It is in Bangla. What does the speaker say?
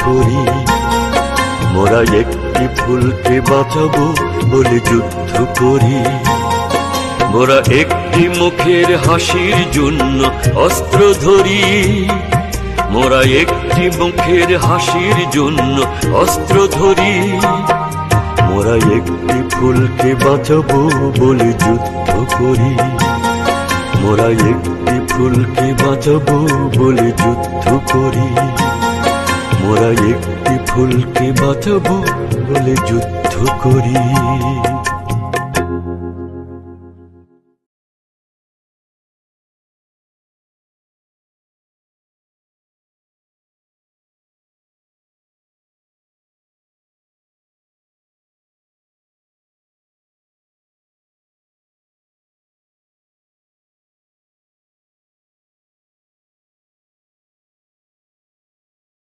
করি। মোরা একটি ফুলকে বাঁচাবো বলে যুদ্ধ করি। মোরা একটি মুখের হাসির জন্য অস্ত্র ধরি। মোরা একটি মুখের হাসির জন্য অস্ত্র ধরি। মোরা একটি ফুলকে বাঁচাবো বলে যুদ্ধ করি। মোরা একটি ফুলকে বাঁচাবো বলে যুদ্ধ করি। মোরা একটি ফুলকে বাঁচাবো বলে যুদ্ধ করি।